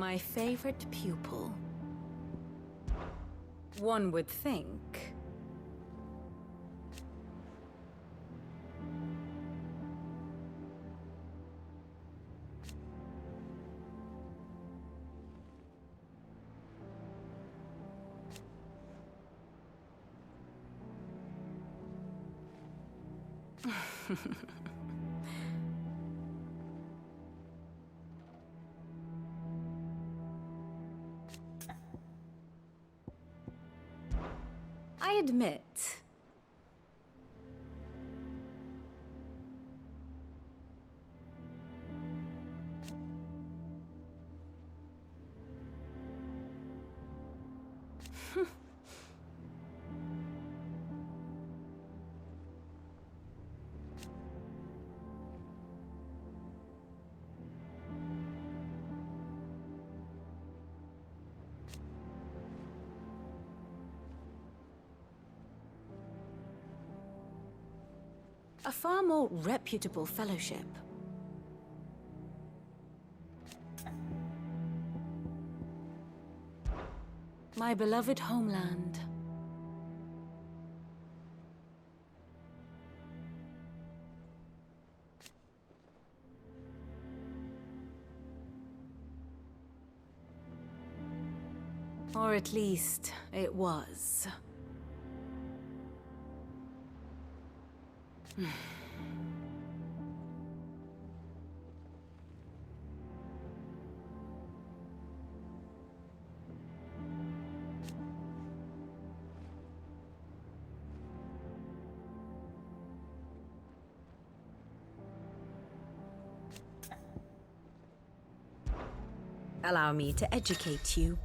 My favorite pupil. One would think. I admit. A far more reputable fellowship. My beloved homeland. Or at least, it was. Allow me to educate you.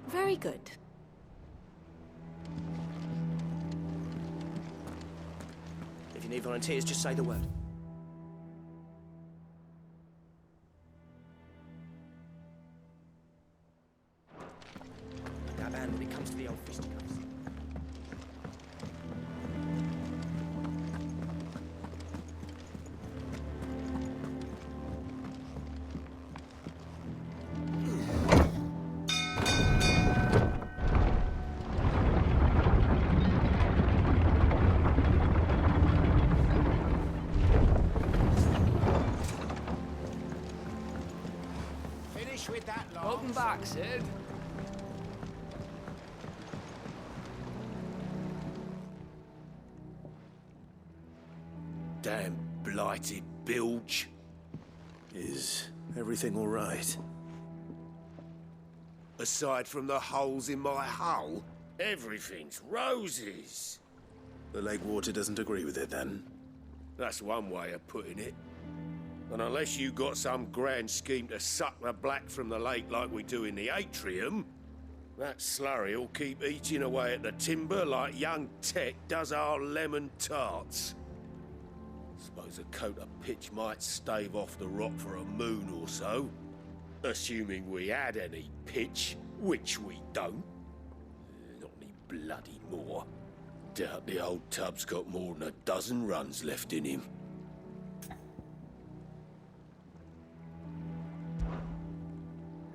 Very good. If you need volunteers, just say the word. That man when it comes to the old fisticuffs. With that long. Welcome back, Sid. Damn blighted bilge. Is everything all right? Aside from the holes in my hull, everything's roses. The lake water doesn't agree with it, then? That's one way of putting it. And unless you got some grand scheme to suck the black from the lake like we do in the atrium, that slurry will keep eating away at the timber like young Tech does our lemon tarts. Suppose a coat of pitch might stave off the rot for a moon or so. Assuming we had any pitch, which we don't. Not any bloody more. Doubt the old tub's got more than a dozen runs left in him.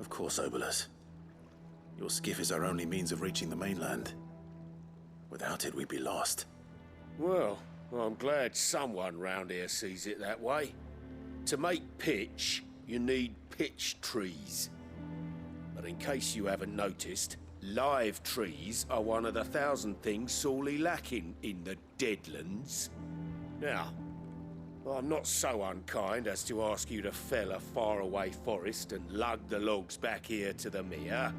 Of course, Obolus. Your skiff is our only means of reaching the mainland. Without it, we'd be lost. Well, I'm glad someone round here sees it that way. To make pitch, you need pitch trees. But in case you haven't noticed, live trees are one of the 1,000 things sorely lacking in the Deadlands. Now, I'm not so unkind as to ask you to fell a faraway forest and lug the logs back here to the mere,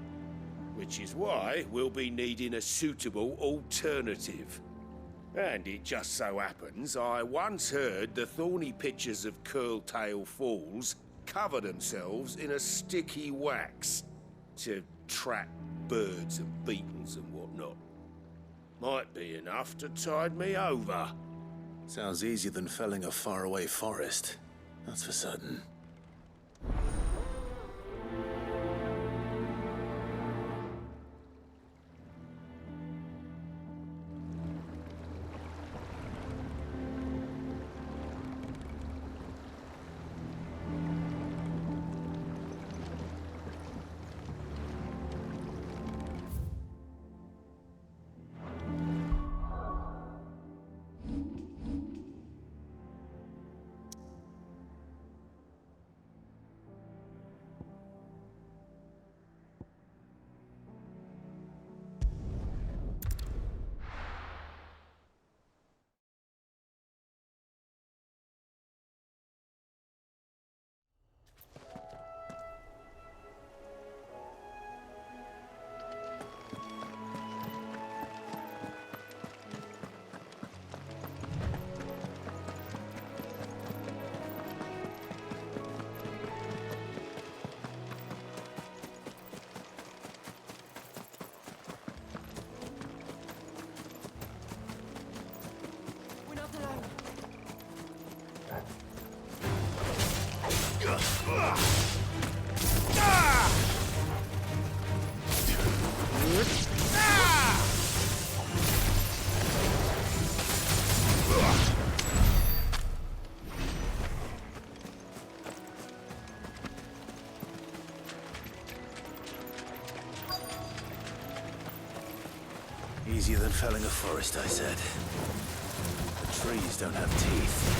which is why we'll be needing a suitable alternative. And it just so happens I once heard the thorny pitchers of Curltail Falls cover themselves in a sticky wax to trap birds and beetles and whatnot. Might be enough to tide me over. Sounds easier than felling a faraway forest, that's for certain. Easier than felling a forest, I said. The trees don't have teeth.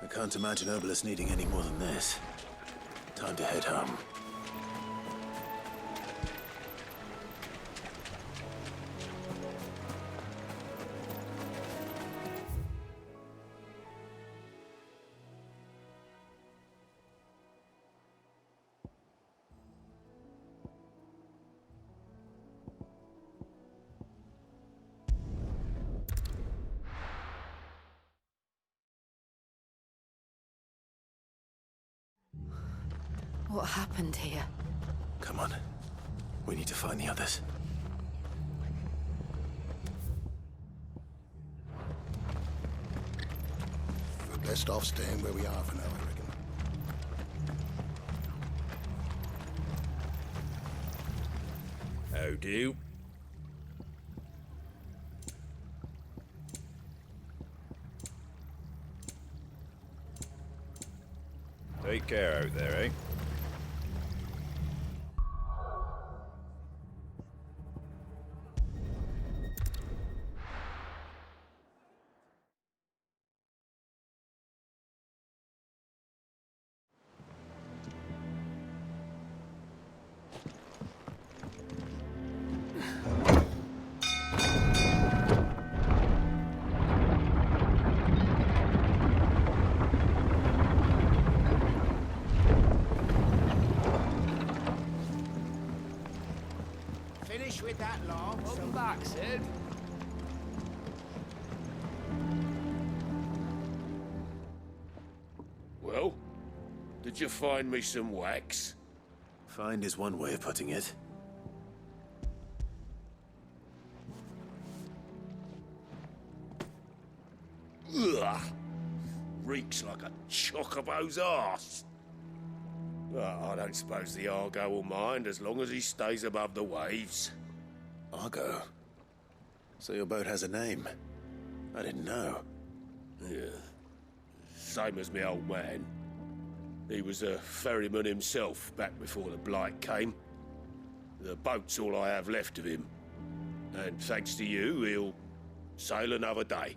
I can't imagine Obolus needing any more than this. Time to head home. What happened here? Come on. We need to find the others. We're best off staying where we are for now, I reckon. How do? Take care out there, eh? Finish with that lot. Welcome back, Sid. Well, did you find me some wax? Find is one way of putting it. Ugh! Reeks like a chocobo's arse. Well, I don't suppose the Argo will mind as long as he stays above the waves. Argo? So your boat has a name? I didn't know. Yeah. Same as me old man. He was a ferryman himself back before the Blight came. The boat's all I have left of him. And thanks to you, he'll sail another day.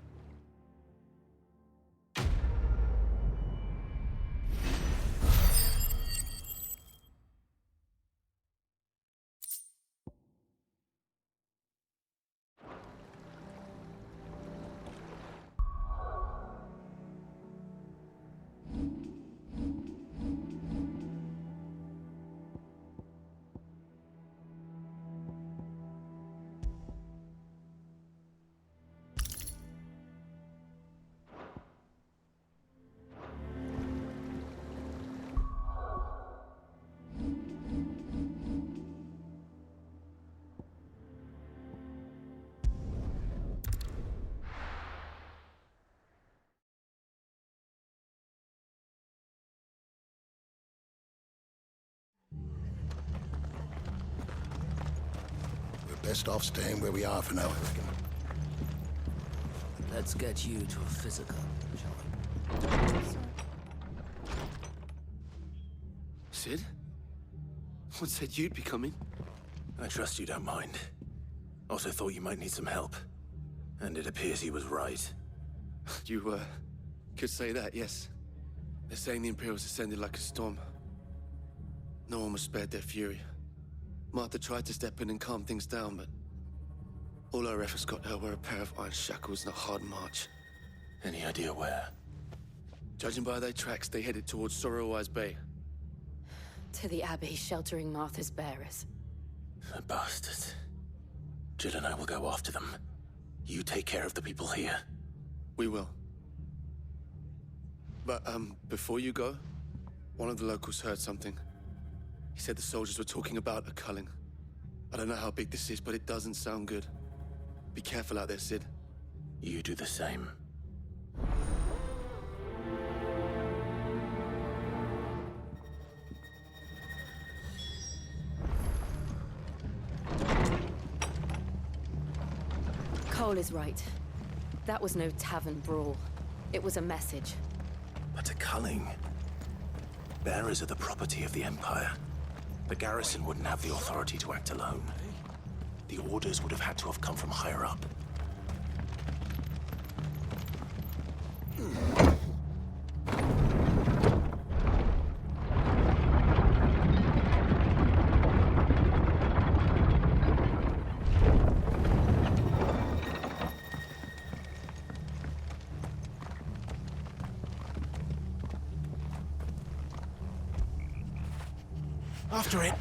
We're best off staying where we are for now, I reckon. Let's get you to a physical, shall we? Sid? What said you'd be coming? I trust you don't mind. Also thought you might need some help. And it appears he was right. You, could say that, yes. They're saying the Imperials ascended like a storm. No one was spared their fury. Martha tried to step in and calm things down, but all our efforts got her were a pair of iron shackles and a hard march. Any idea where? Judging by their tracks, they headed towards Sorrowwise Bay. To the Abbey sheltering Martha's bearers. The bastards. Jill and I will go after them. You take care of the people here. We will. But, before you go, one of the locals heard something. He said the soldiers were talking about a culling. I don't know how big this is, but it doesn't sound good. Be careful out there, Sid. You do the same. Cole is right. That was no tavern brawl. It was a message. But a culling. Bearers are the property of the Empire. The garrison wouldn't have the authority to act alone. The orders would have had to have come from higher up. After it.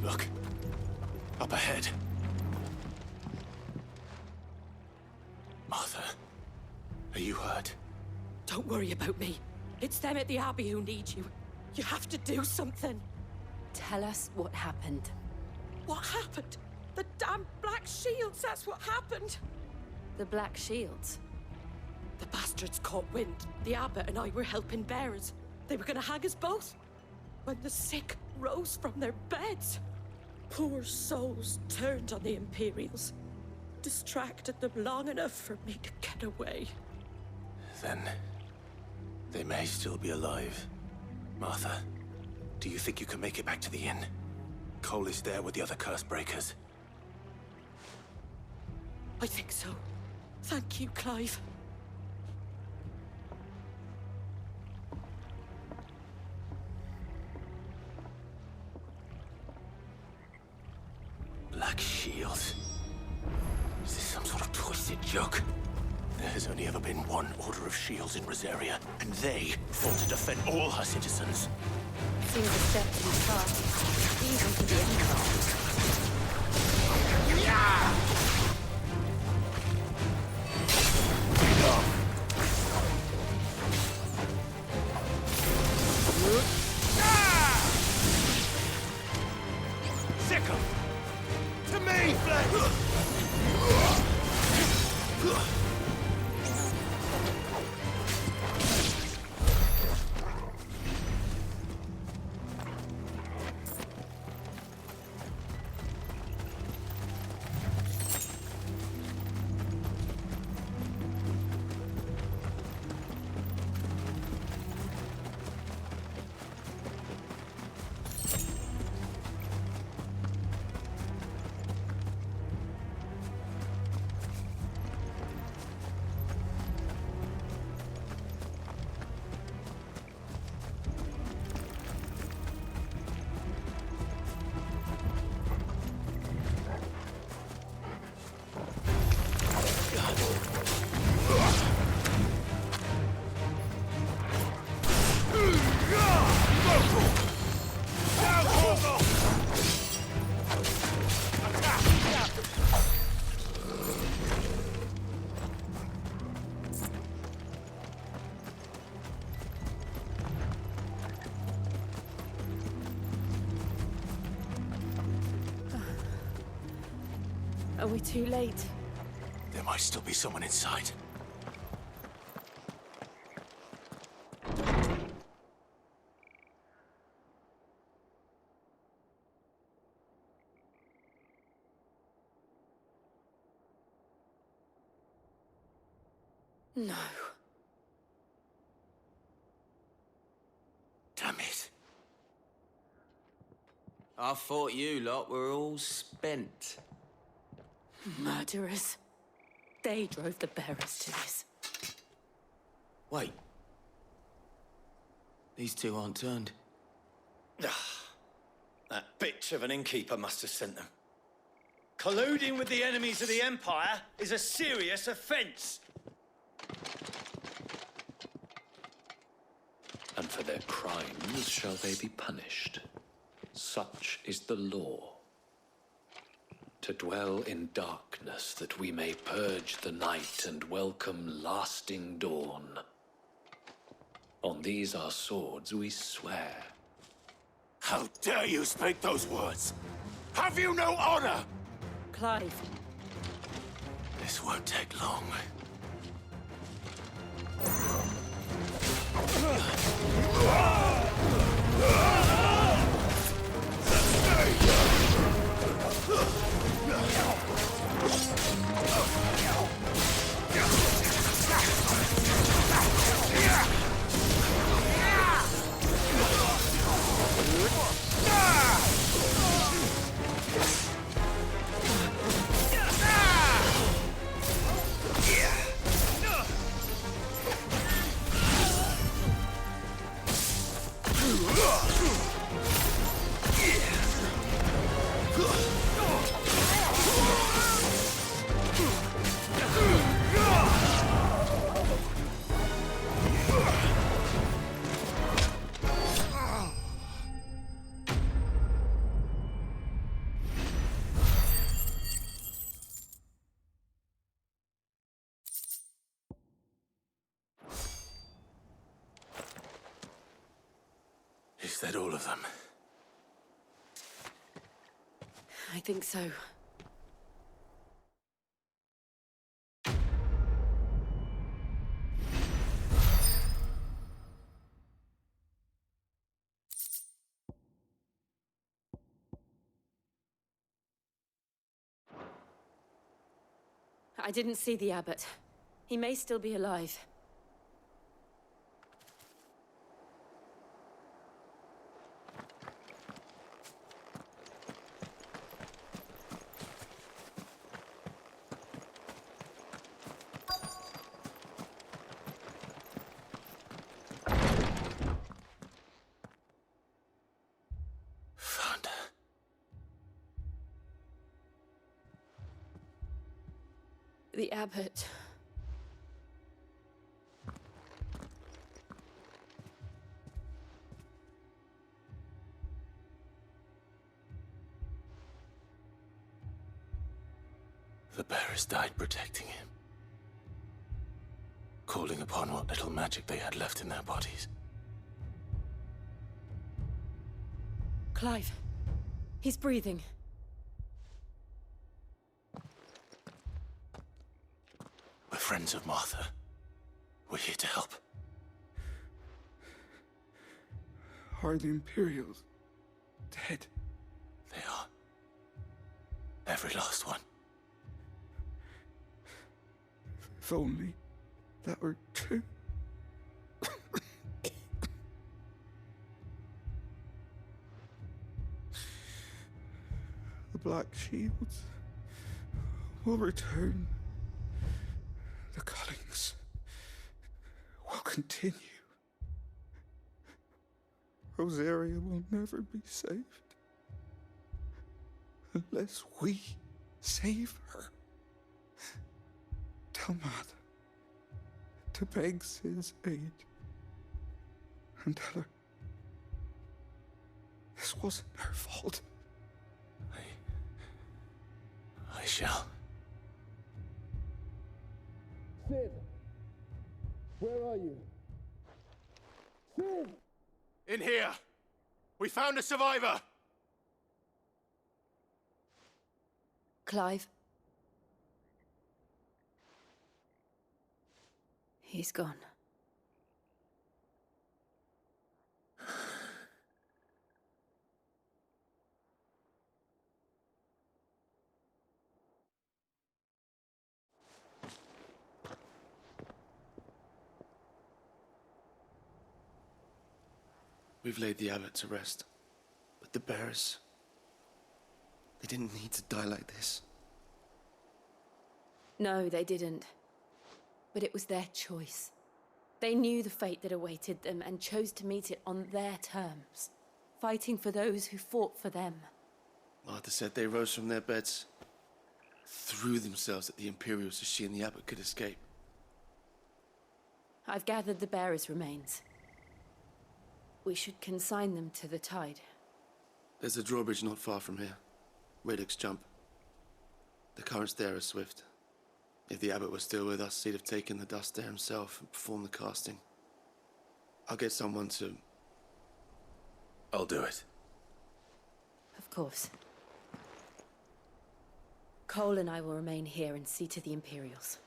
Look. Up ahead. Martha, are you hurt? Don't worry about me. It's them at the Abbey who need you. You have to do something. Tell us what happened. What happened? The damn Black Shields, that's what happened. The Black Shields? The bastards caught wind. The Abbot and I were helping bearers. They were gonna hang us both. When the sick rose from their beds, poor souls turned on the Imperials. Distracted them long enough for me to get away. Then they may still be alive. Martha, do you think you can make it back to the inn? Cole is there with the other curse breakers. I think so. Thank you, Clive. Black Shields? Is this some sort of twisted joke? There has only ever been one Order of Shields in Rosaria, and they fought to defend all her citizens. Seems a step too far, even to the Empire. Sick 'em! To me, Flex! Are we too late? There might still be someone inside. No. Damn it. I thought you lot were all spent. Murderers. They drove the bearers to this. Wait. These two aren't turned. That bitch of an innkeeper must have sent them. Colluding with the enemies of the Empire is a serious offence. And for their crimes shall they be punished. Such is the law. To dwell in darkness that we may purge the night and welcome lasting dawn. On these our swords we swear. How dare you speak those words? Have you no honor? Clive. This won't take long. Is that all of them? I think so. I didn't see the abbot. He may still be alive. Found her. The abbot. The bearers died protecting him. Calling upon what little magic they had left in their bodies. Clive. He's breathing. We're friends of Martha. We're here to help. Are the Imperials dead? They are. Every last one. If only that were true. The Black Shields will return. The cullings will continue. Rosaria will never be saved unless we save her. Tell Matt to beg Sid's aid and tell her this wasn't her fault. I shall. Sid! Where are you? Sid! In here! We found a survivor! Clive, He's gone. We've laid the abbot to rest. But the bearers... they didn't need to die like this. No, they didn't. But it was their choice. They knew the fate that awaited them and chose to meet it on their terms, fighting for those who fought for them. Martha said they rose from their beds, threw themselves at the Imperials so she and the abbot could escape. I've gathered the bearers' remains. We should consign them to the tide. There's a drawbridge not far from here. Radix Jump. The currents there are swift. If the abbot was still with us, he'd have taken the dust there himself and performed the casting. I'll get someone to... I'll do it. Of course. Cole and I will remain here and see to the Imperials.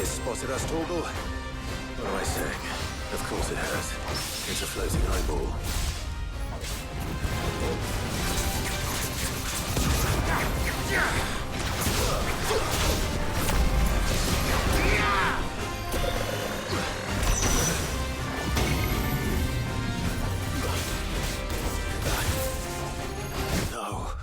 Spotted us, Torgal? What am I saying? Of course it has. It's a floating eyeball. No.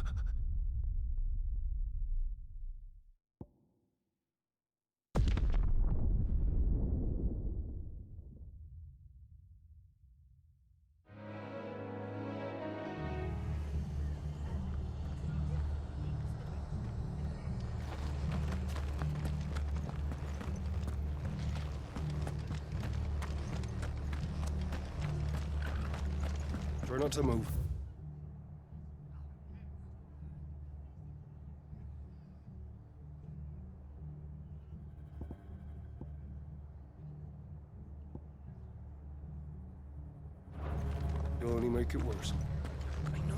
Try not to move. You'll only make it worse. I know.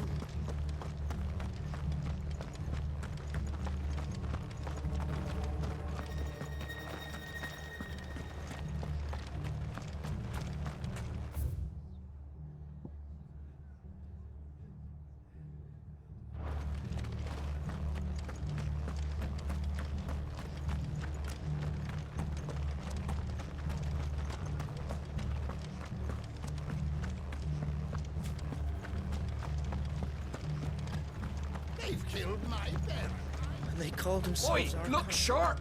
They've killed my bear. And they called themselves our Look sharp!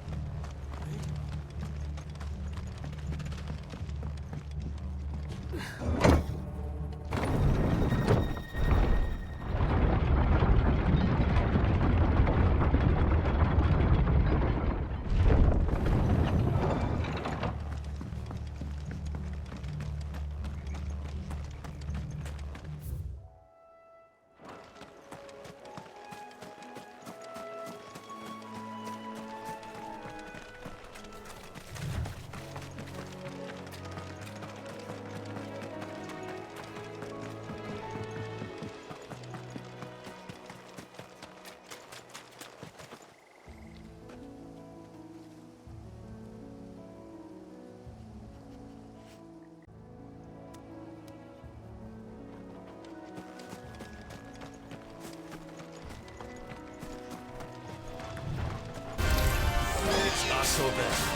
or better.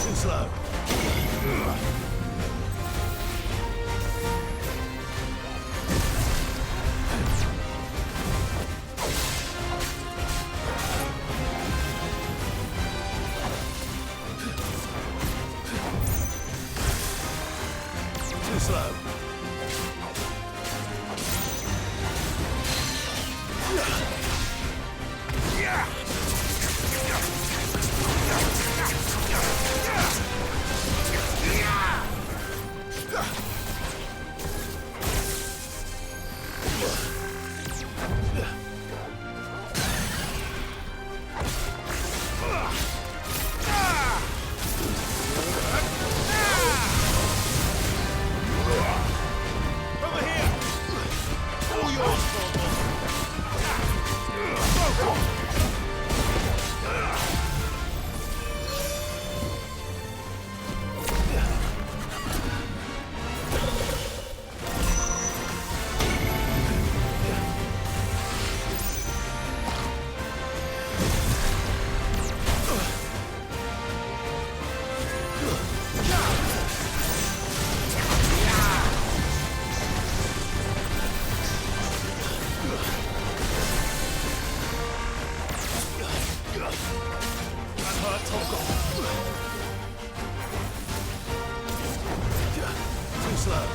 Too slow. Too slow. Over here! All yours, Too slow.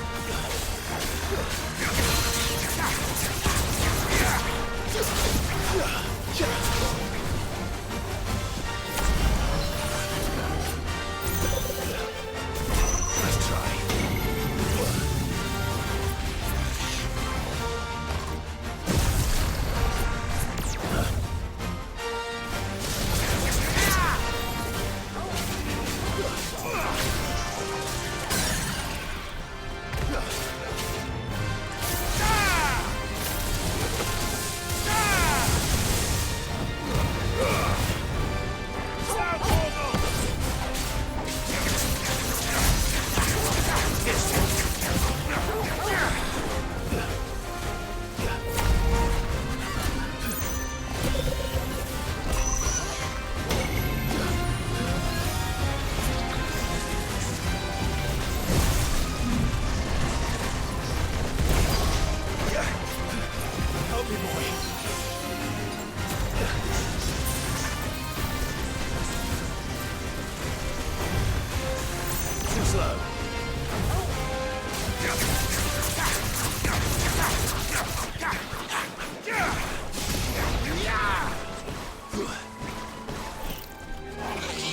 Let's try. Help me, boy. Too slow.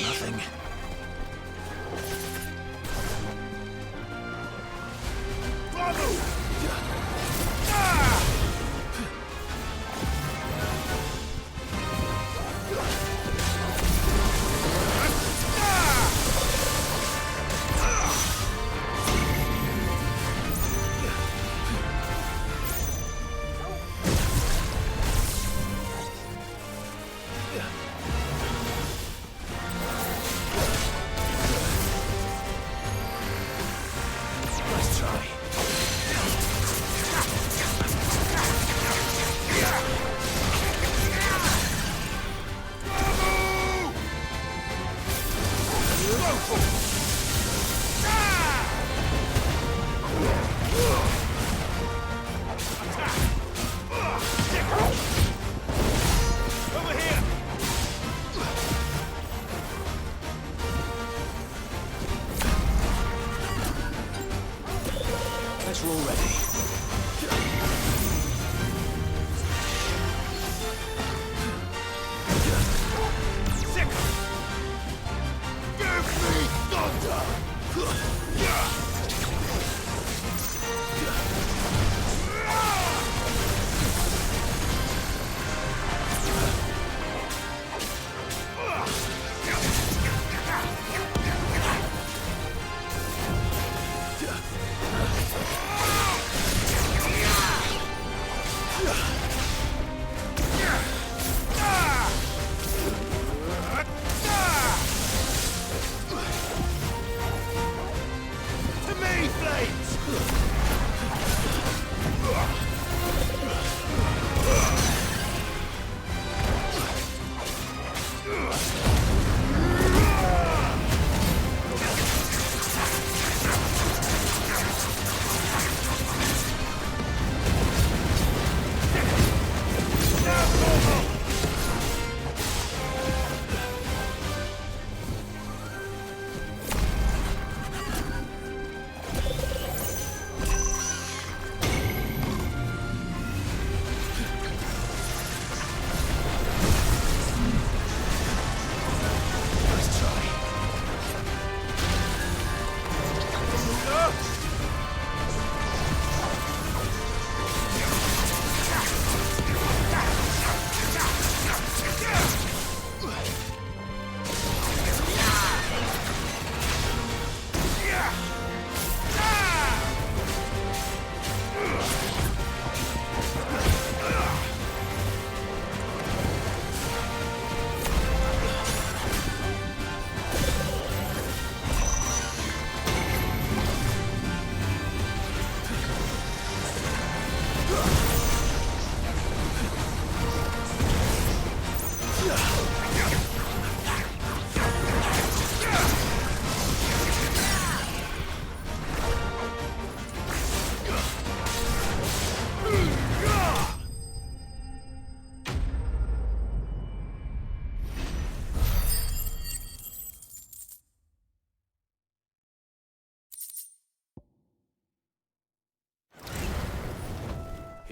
Nothing. Let's try. Over here! Guess we're all ready. Sick! Give me thunder!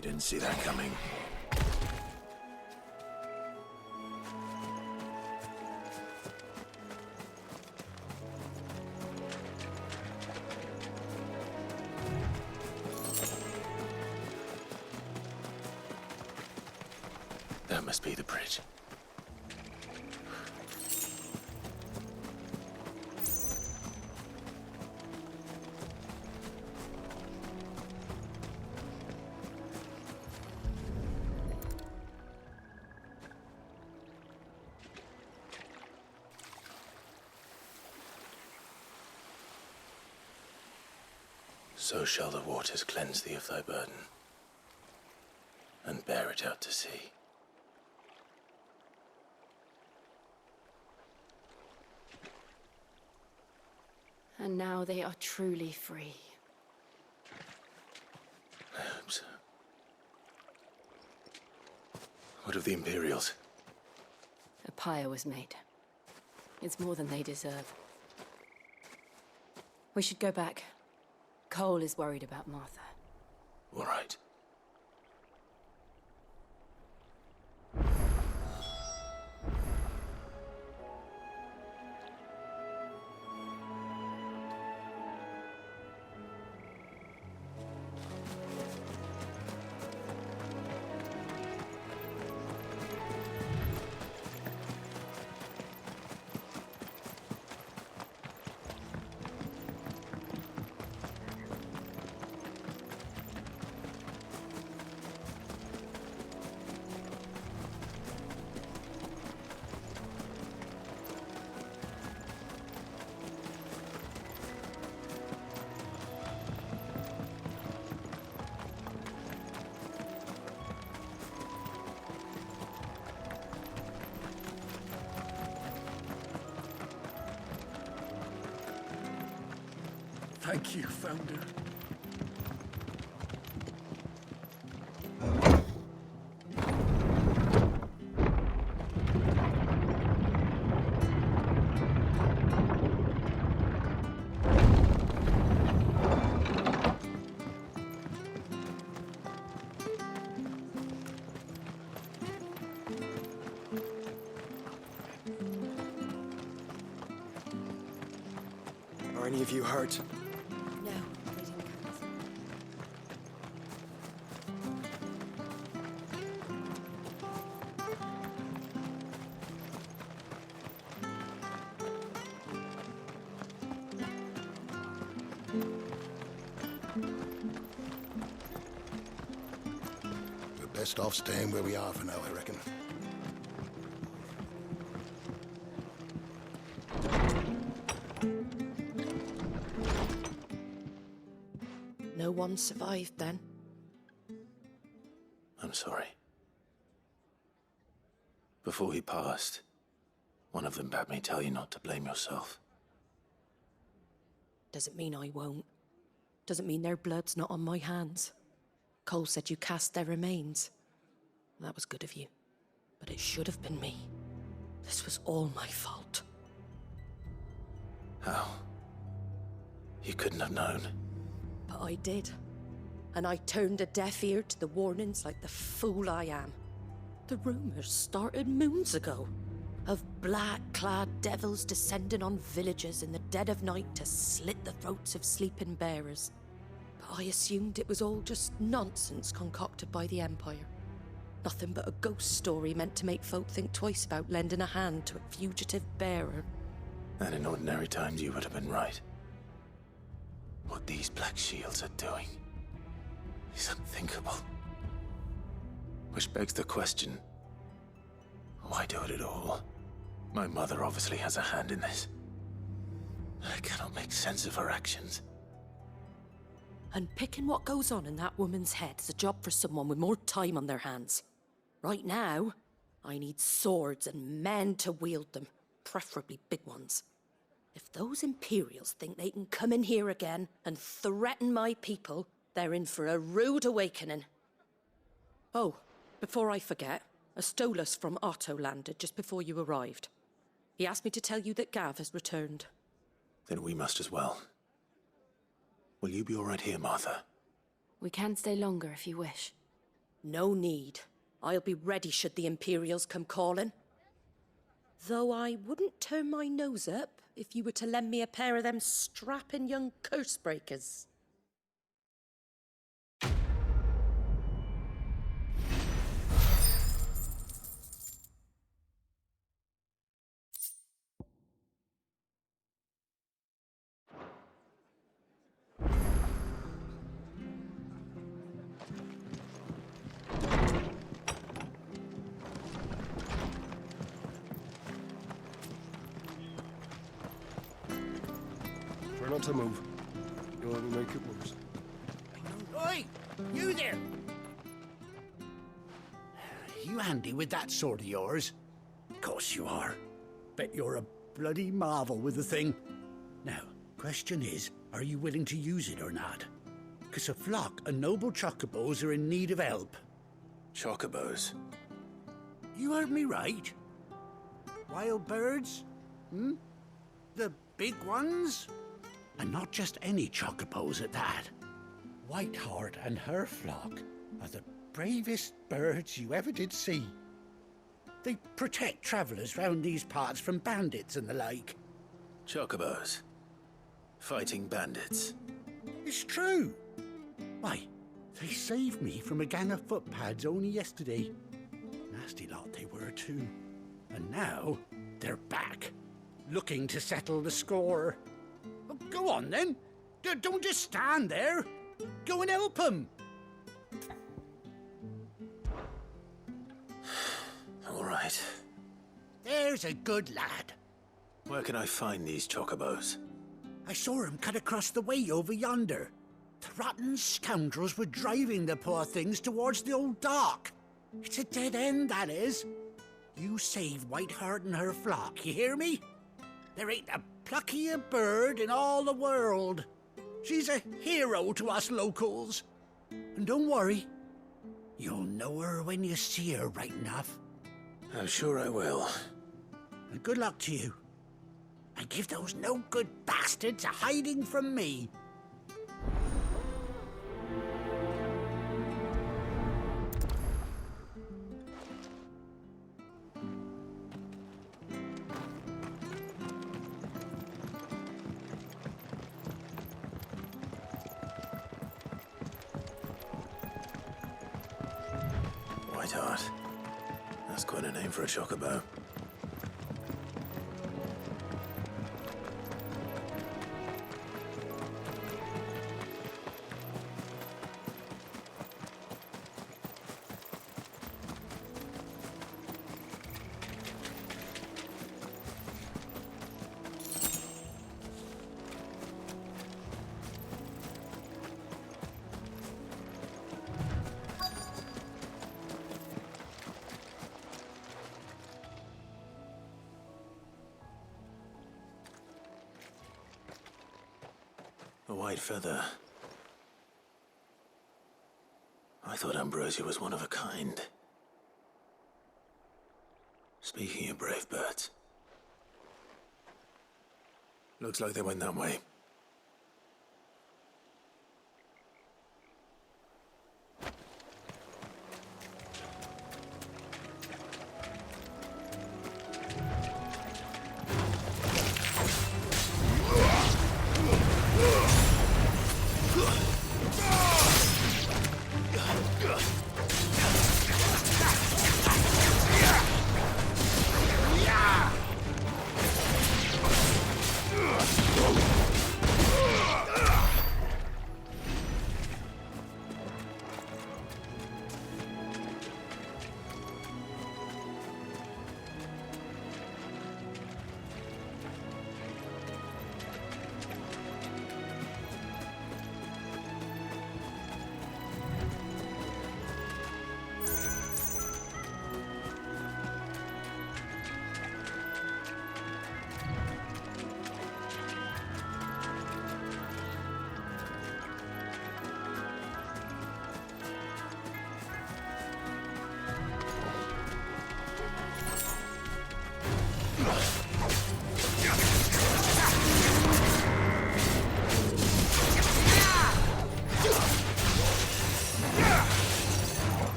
You didn't see that coming. That must be the bridge. So shall the waters cleanse thee of thy burden, and bear it out to sea. And now they are truly free. I hope so. What of the Imperials? A pyre was made. It's more than they deserve. We should go back. Cole is worried about Martha. All right. Thank you, Founder. Are any of you hurt? No, they didn't come. We're best off staying where we are for now, I reckon. No one survived then? I'm sorry. Before he passed, one of them bade me tell you not to blame yourself. Doesn't mean I won't. Doesn't mean their blood's not on my hands. Cole said you cast their remains. That was good of you. But it should have been me. This was all my fault. How? You couldn't have known. But I did. And I turned a deaf ear to the warnings like the fool I am. The rumors started moons ago. Of black-clad devils descending on villages in the dead of night to slit the throats of sleeping bearers. But I assumed it was all just nonsense concocted by the Empire. Nothing but a ghost story meant to make folk think twice about lending a hand to a fugitive bearer. And in ordinary times you would have been right. What these Black Shields are doing is unthinkable. Which begs the question, why do it at all? My mother obviously has a hand in this. I cannot make sense of her actions. And picking what goes on in that woman's head is a job for someone with more time on their hands. Right now, I need swords and men to wield them, preferably big ones. If those Imperials think they can come in here again and threaten my people, they're in for a rude awakening. Oh, before I forget, a Stolas from Otto landed just before you arrived. He asked me to tell you that Gav has returned. Then we must as well. Will you be all right here, Martha? We can stay longer if you wish. No need. I'll be ready should the Imperials come calling. Though I wouldn't turn my nose up if you were to lend me a pair of them strapping young curse breakers. Try not to move. You'll only make it worse. Oi! You there! You handy with that sword of yours? Of course you are. Bet you're a bloody marvel with the thing. Now, question is, are you willing to use it or not? 'Cause a flock of noble chocobos are in need of help. Chocobos? You heard me right. Wild birds? Hmm? The big ones? And not just any chocobos at that. Whiteheart and her flock are the bravest birds you ever did see. They protect travellers round these parts from bandits and the like. Chocobos? Fighting bandits? It's true. Why, they saved me from a gang of footpads only yesterday. Nasty lot they were too. And now they're back, looking to settle the score. Well, go on then. Don't just stand there. Go and help them. All right. There's a good lad. Where can I find these chocobos? I saw him cut across the way over yonder. The rotten scoundrels were driving the poor things towards the old dock. It's a dead end, that is. You save Whiteheart and her flock, you hear me? There ain't a pluckier bird in all the world. She's a hero to us locals. And don't worry, you'll know her when you see her right enough. I'm sure I will. And good luck to you. And give those no-good bastards a hiding from me. Whiteheart. That's quite a name for a chocobo. A white feather. I thought Ambrosia was one of a kind. Speaking of brave birds. Looks like they went that way.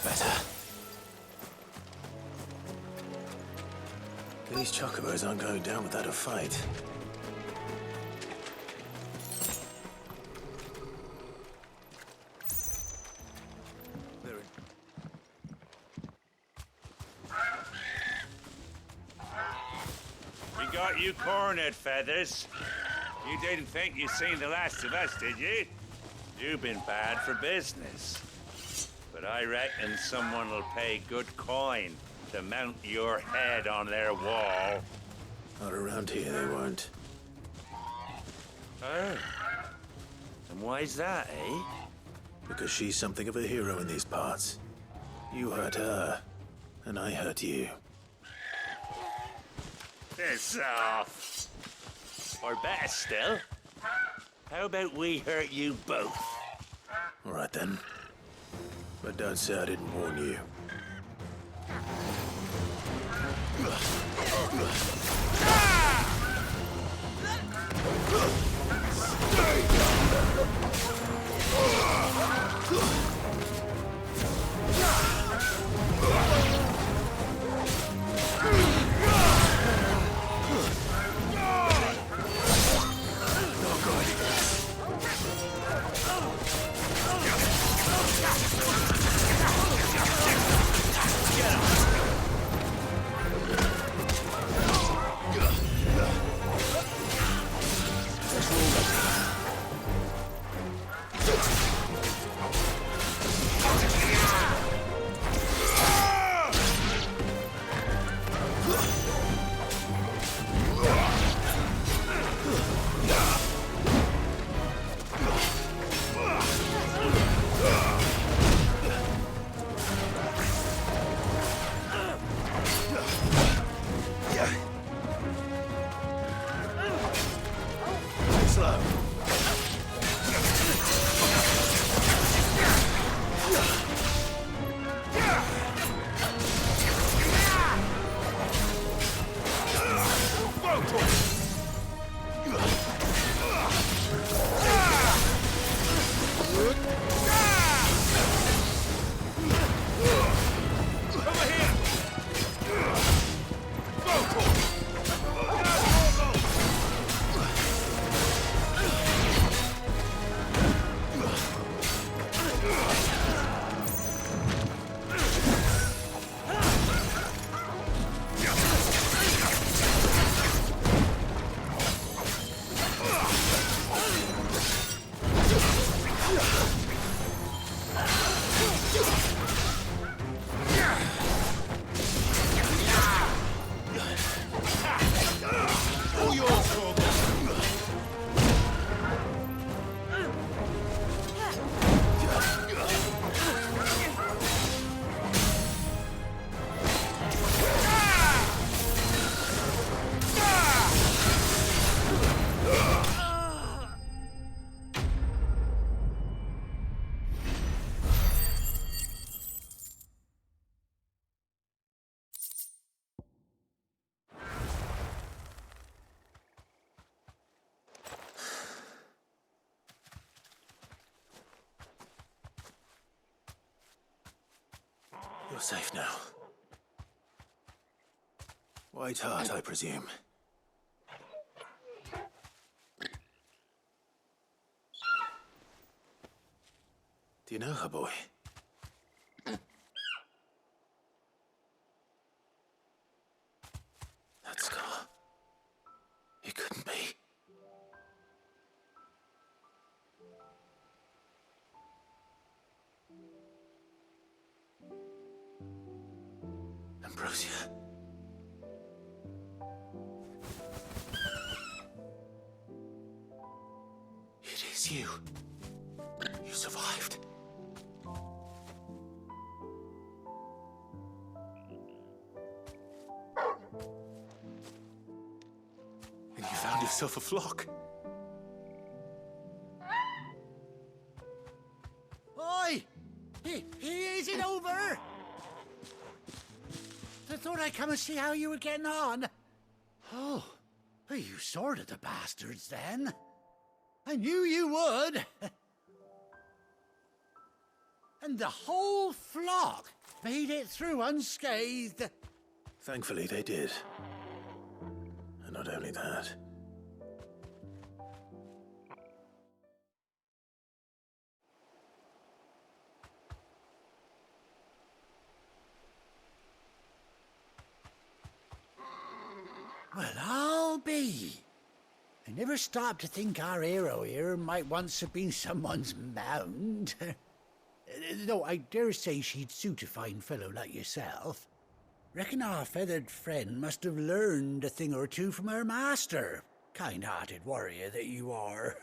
That's better. These chocobos aren't going down without a fight. We got you cornered, Feathers. You didn't think you'd seen the last of us, did you? You've been bad for business. But I reckon someone will pay good coin to mount your head on their wall. Not around here, they won't. Oh. And why's that, eh? Because she's something of a hero in these parts. You hurt her, and I hurt you. Piss off. Or better still, how about we hurt you both? All right then. But don't say I didn't warn you. You're safe now. White Heart, I presume. Do you know her, boy? That scar. It couldn't be. Ambrosia. It is you. You survived. And you found yourself a flock. Oi! Is it over? I thought I'd come and see how you were getting on. Oh, you sorted the bastards then. I knew you would. And the whole flock made it through unscathed. Thankfully, they did. And not only that. Well, I'll be. I never stopped to think our hero here might once have been someone's mount. Though I dare say she'd suit a fine fellow like yourself. Reckon our feathered friend must have learned a thing or two from her master. Kind-hearted warrior that you are.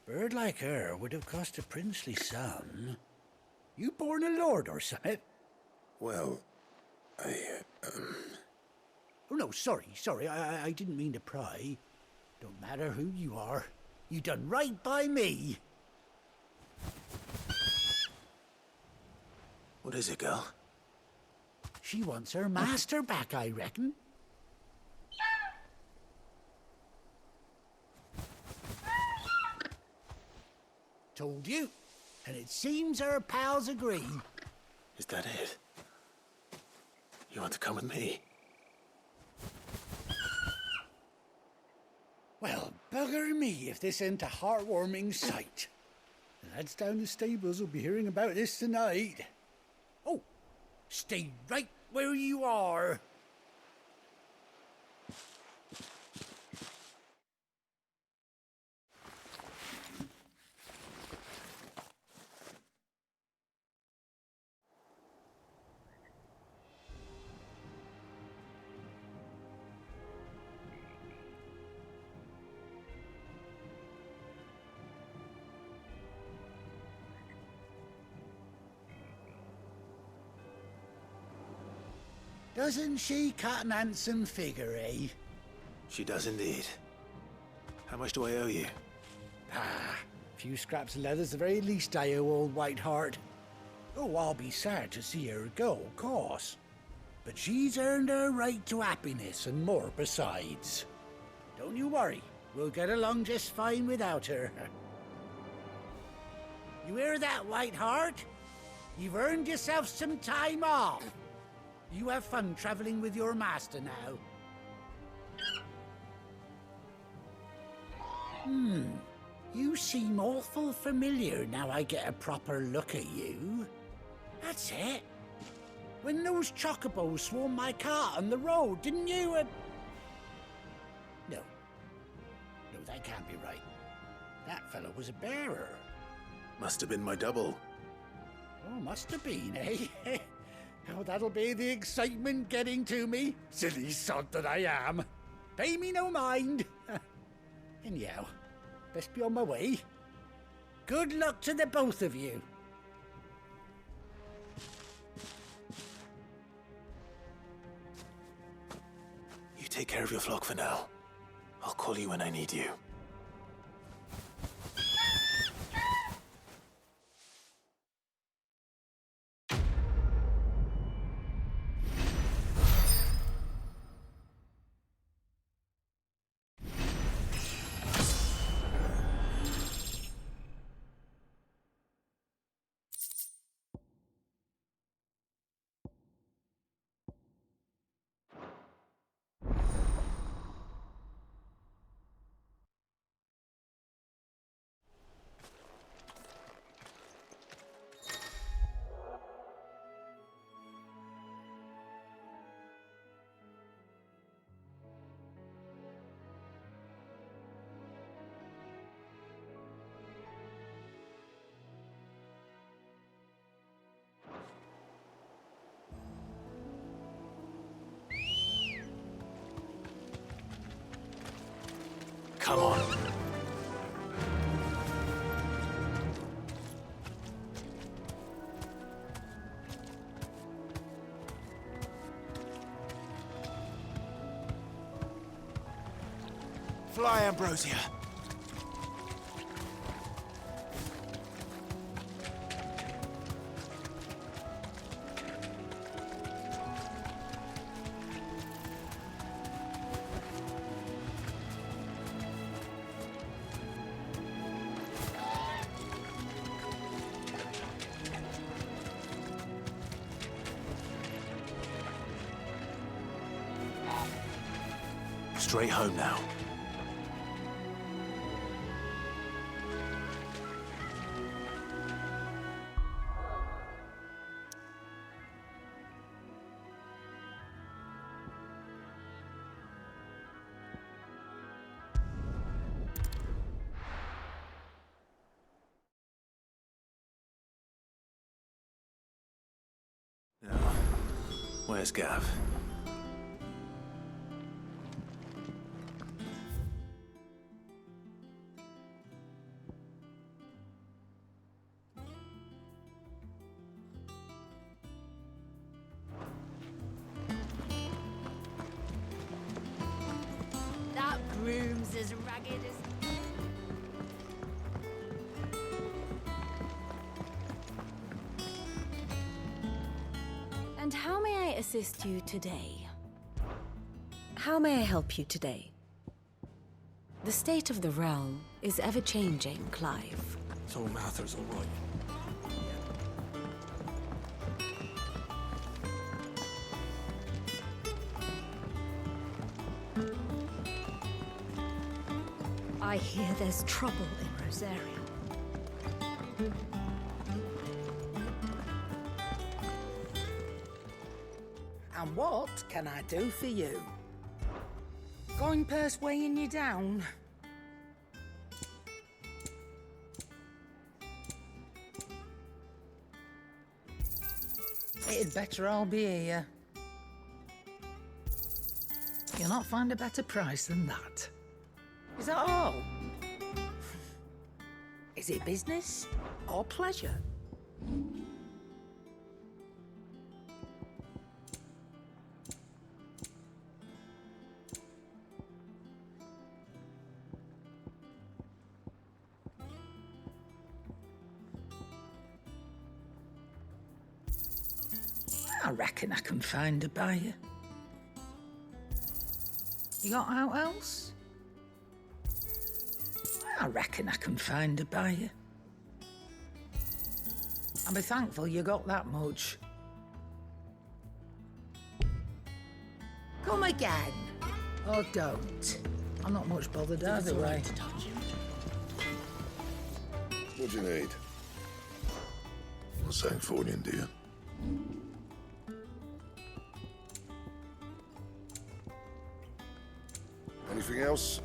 Bird like her would have cost a princely sum. You born a lord or something? Well, Oh, no, sorry. I didn't mean to pry. Don't matter who you are. You done right by me. What is it, girl? She wants her master back, I reckon. Told you. And it seems her pals agree. Is that it? You want to come with me? Well, bugger me if this ain't a heartwarming sight. The lads down the stables will be hearing about this tonight. Oh, stay right where you are. Doesn't she cut an handsome figure, eh? She does indeed. How much do I owe you? Ah, a few scraps of leather's the very least I owe old Whiteheart. Oh, I'll be sad to see her go, of course. But she's earned her right to happiness and more besides. Don't you worry, we'll get along just fine without her. You hear that, Whiteheart? You've earned yourself some time off. You have fun traveling with your master now. You seem awful familiar now I get a proper look at you. That's it. When those chocobos swarmed my cart on the road, didn't you? No, that can't be right. That fellow was a bearer. Must have been my double. Oh, must have been, eh? Oh, that'll be the excitement getting to me. Silly sod that I am. Pay me no mind. Anyhow, best be on my way. Good luck to the both of you. You take care of your flock for now. I'll call you when I need you. Come on. Fly, Ambrosia. straight home now. Now, where's Gav? That broom's as ragged as... And how may I assist you today? How may I help you today? The state of the realm is ever-changing, Clive. So Mather's all right. I hear there's trouble in Rosaria. And what can I do for you? Going purse weighing you down? It'd better all be here. You'll not find a better price than that. Is that all? Is it business or pleasure? I reckon I can find a buyer. You got out else? I reckon I can find a buyer. I'll be thankful you got that much. Come again. Or don't. I'm not much bothered either way. What do you need? Not saying fortune, do you? Anything else?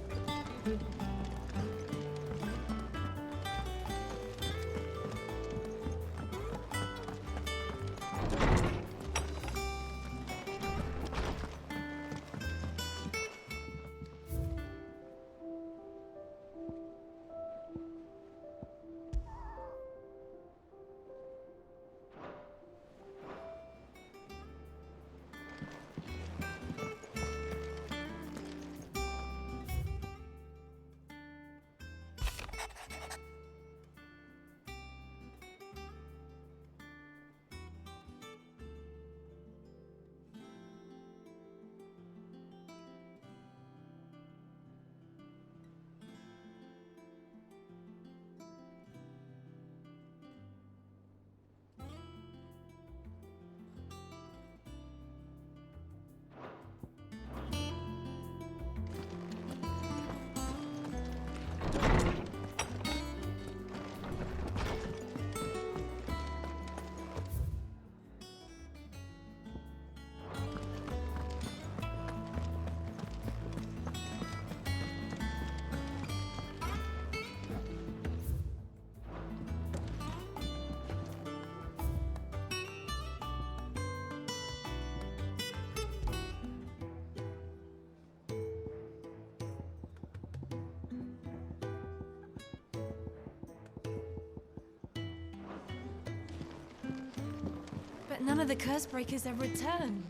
But none of the curse breakers have returned.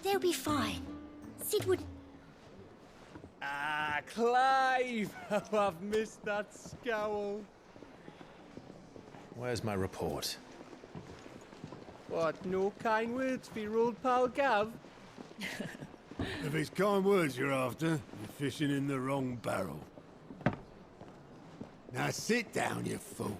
They'll be fine. Sid would... Ah, Clive! Oh, I've missed that scowl. Where's my report? What, no kind words for your old pal Gav? If it's kind words you're after, you're fishing in the wrong barrel. Now sit down, you fool.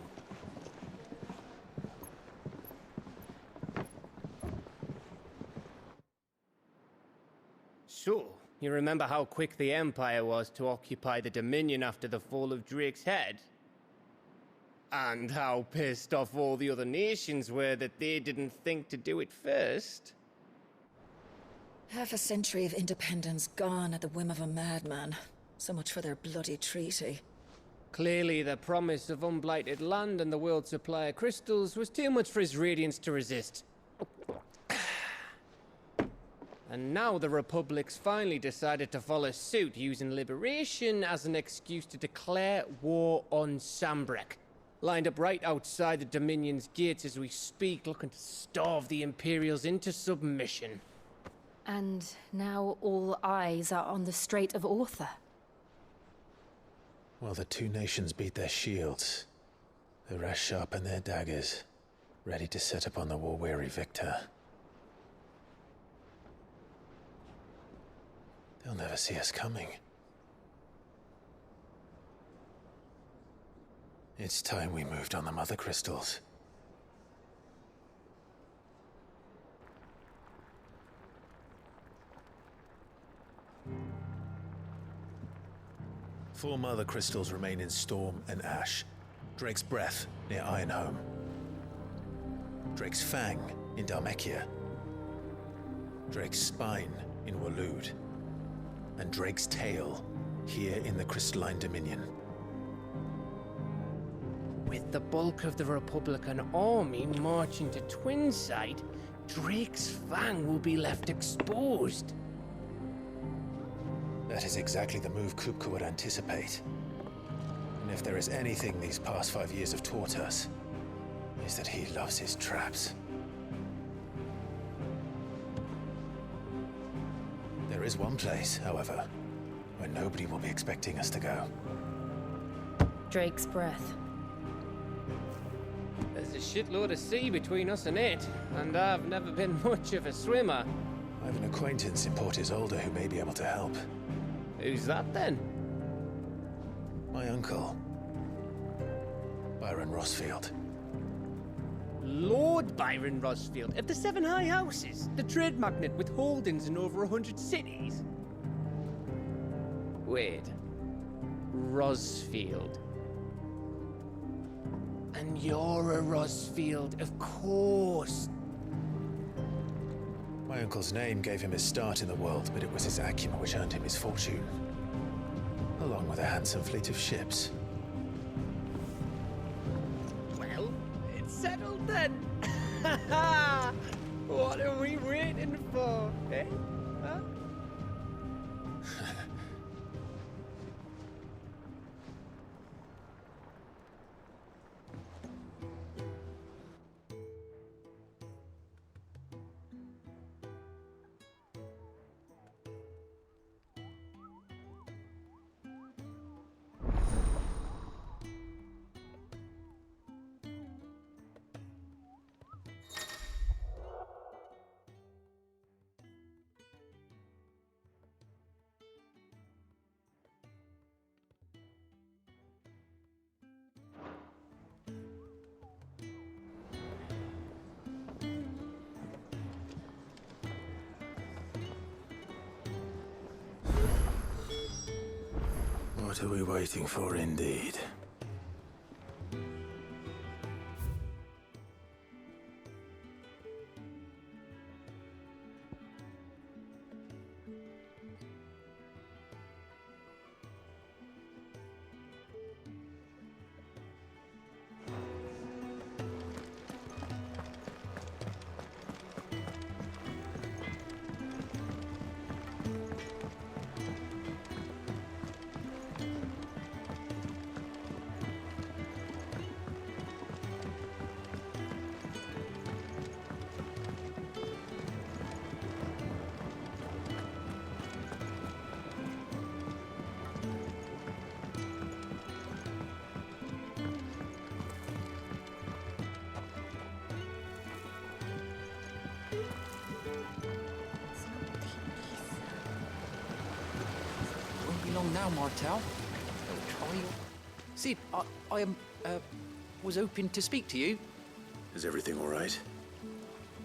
So, You remember how quick the Empire was to occupy the Dominion after the fall of Drake's head? And how pissed off all the other nations were that they didn't think to do it first? Half a century of independence gone at the whim of a madman. So much for their bloody treaty. Clearly, the promise of unblighted land and the world's supply of crystals was too much for his radiance to resist. And now the Republic's finally decided to follow suit, using liberation as an excuse to declare war on Sambrek. Lined up right outside the Dominion's gates as we speak, looking to starve the Imperials into submission. And now all eyes are on the Strait of Author. While the two nations beat their shields, the rest sharpen their daggers, ready to set upon the war-weary victor. They'll never see us coming. It's time we moved on the Mother Crystals. Four Mother Crystals remain in Storm and Ash. Drake's Breath near Ironhome. Drake's Fang in Dhalmekia. Drake's Spine in Waloed. And Drake's Tail here in the Crystalline Dominion. With the bulk of the Republican army marching to Twinside, Drake's Fang will be left exposed. That is exactly the move Kupka would anticipate. And if there is anything these past 5 years have taught us, is that he loves his traps. There is one place, however, where nobody will be expecting us to go. Drake's Breath. There's a shitload of sea between us and it, and I've never been much of a swimmer. I have an acquaintance in Port Isolde who may be able to help. Who's that then? My uncle, Byron Rossfield. Lord Byron Rossfield of the Seven High Houses, the trade magnate with holdings in over 100 cities. Wait, Rossfield. And you're a Rossfield, of course. My uncle's name gave him his start in the world, but it was his acumen which earned him his fortune. Along with a handsome fleet of ships. Well, it's settled then. What are we waiting for, eh? Huh? What are we waiting for, indeed? Long now, Martel. See, I was hoping to speak to you. Is everything all right?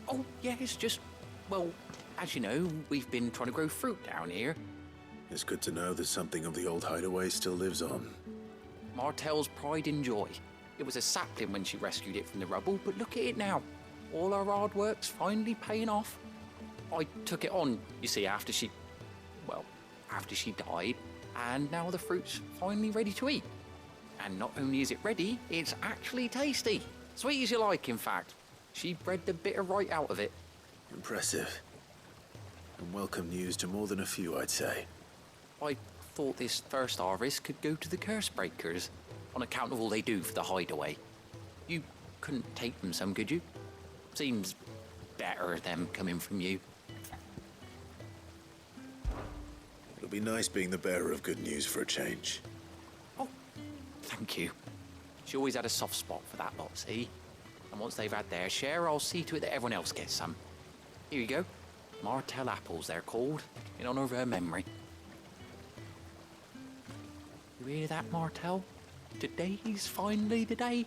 Oh, yeah, it's just, well, as you know, we've been trying to grow fruit down here. It's good to know that something of the old hideaway still lives on. Martell's pride and joy. It was a sapling when she rescued it from the rubble, but look at it now. All our hard work's finally paying off. I took it on, you see, after she died, and now the fruit's finally ready to eat. And not only is it ready, it's actually tasty. Sweet as you like, in fact. She bred the bitter right out of it. Impressive. And welcome news to more than a few, I'd say. I thought this first harvest could go to the curse breakers, on account of all they do for the hideaway. You couldn't take them some, could you? Seems better them coming from you. It'll be nice being the bearer of good news for a change. Oh, thank you. She always had a soft spot for that lot, see? And once they've had their share, I'll see to it that everyone else gets some. Here you go. Martell apples, they're called, in honor of her memory. You hear that, Martell? Today's finally the day.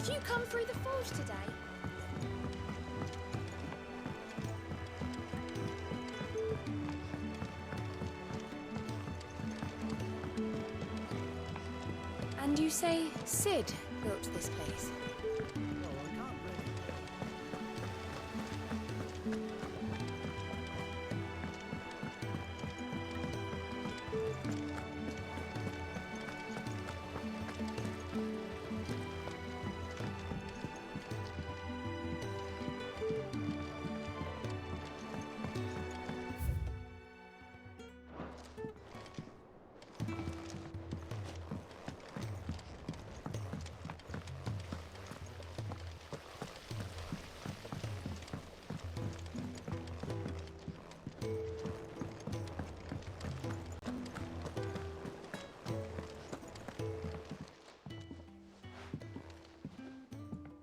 Did you come through the forge today? And you say Sid built this place?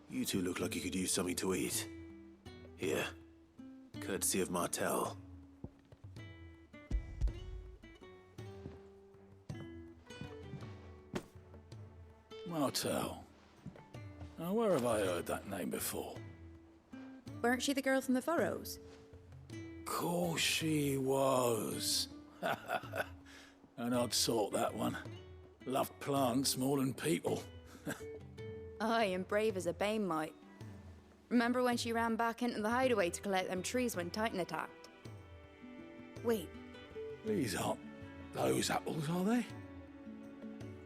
You two look like you could use something to eat. Here, courtesy of Martell. Martell. Now, where have I heard that name before? Weren't she the girl from the Furrows? Course she was. An odd sort, that one. Loved plants more than people. Aye, and brave as a bane might. Remember when she ran back into the hideaway to collect them trees when Titan attacked? Wait. These aren't those apples, are they?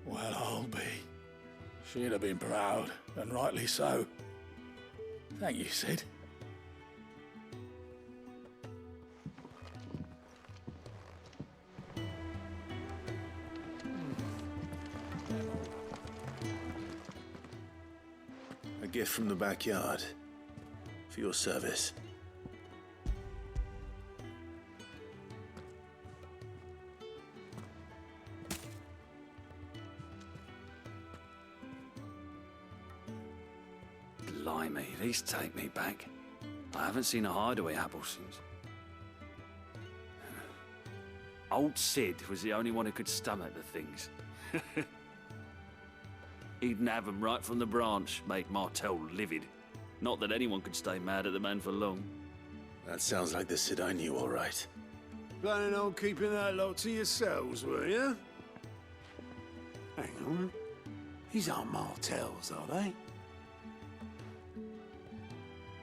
Well, I'll be. She'd have been proud, and rightly so. Thank you, Sid. A gift from the backyard. For your service. Blimey, these take me back. I haven't seen a hideaway apple since. Old Sid was the only one who could stomach the things. He'd nab 'em right from the branch, make Martell livid. Not that anyone could stay mad at the man for long. That sounds like the Sid I knew, all right. Planning on keeping that lot to yourselves, were you? Hang on. These aren't Martells, are they?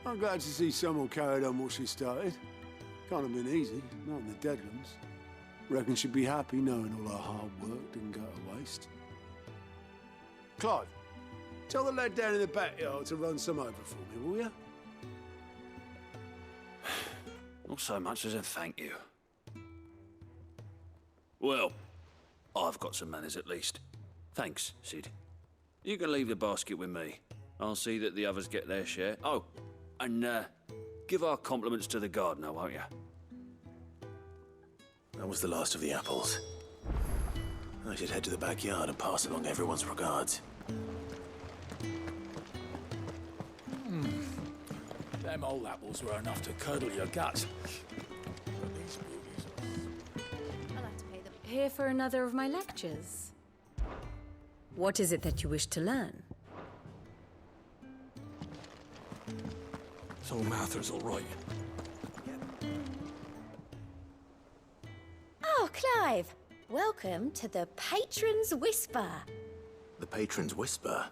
I'm glad to see someone carried on what she started. Can't have been easy, not in the Deadlands. Reckon she'd be happy knowing all her hard work didn't go to waste. Clive, tell the lad down in the backyard to run some over for me, will you? Not so much as a thank you. Well, I've got some manners at least. Thanks, Sid. You can leave the basket with me. I'll see that the others get their share. Oh, and give our compliments to the gardener, won't you? That was the last of the apples. I should head to the backyard and pass along everyone's regards. Them old apples were enough to curdle your guts. I'll have to pay them. Here for another of my lectures. What is it that you wish to learn? So Martha's all right. Oh, Clive! Welcome to the Patron's Whisper. The Patron's Whisper?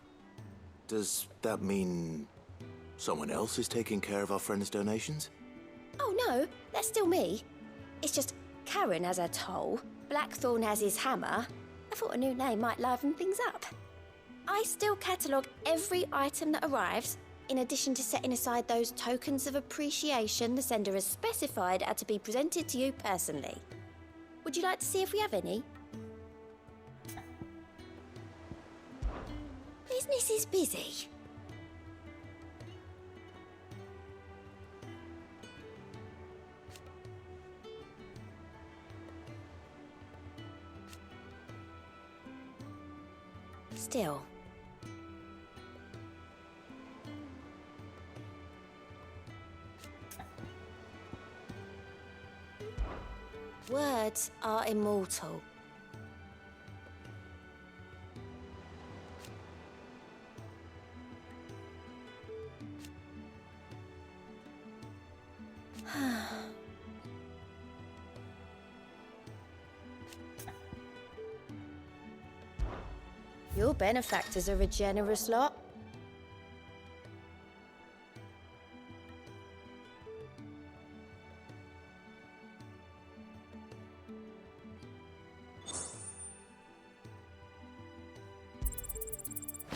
Does that mean someone else is taking care of our friend's donations? Oh no, that's still me. It's just Karen has her toll, Blackthorn has his hammer. I thought a new name might liven things up. I still catalogue every item that arrives, in addition to setting aside those tokens of appreciation the sender has specified are to be presented to you personally. Would you like to see if we have any? Business is busy. Still. Words are immortal. Your benefactors are a generous lot.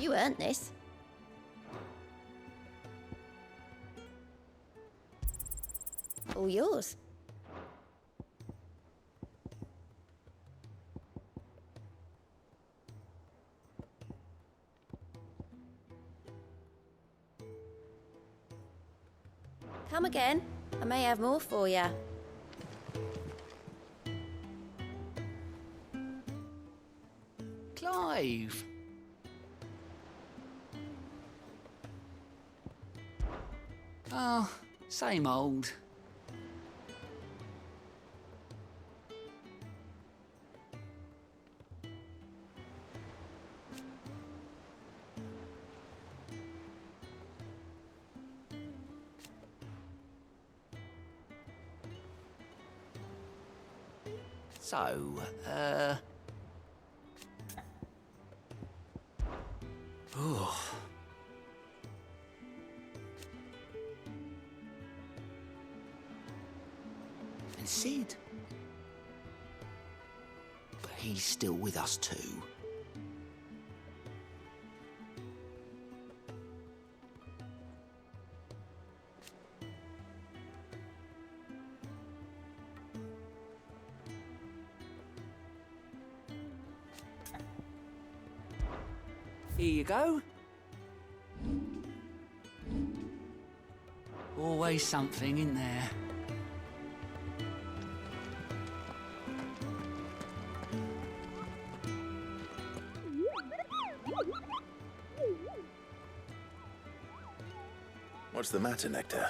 You earned this. All yours. Come again. I may have more for you. Clive! Oh, same old. So, oh. And Sid? But he's still with us too. Here you go. Always something in there. What's the matter, Nectar?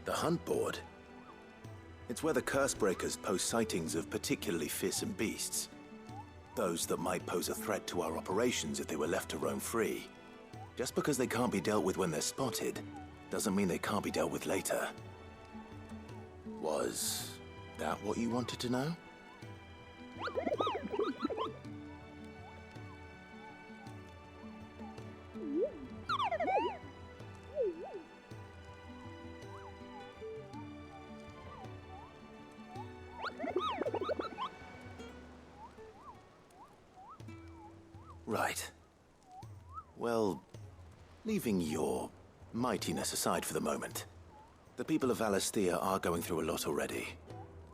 The hunt board? It's where the Cursebreakers post sightings of particularly fearsome beasts. Those that might pose a threat to our operations if they were left to roam free. Just because they can't be dealt with when they're spotted, doesn't mean they can't be dealt with later. Was that what you wanted to know? Right. Well, leaving your mightiness aside for the moment, the people of Valisthea are going through a lot already.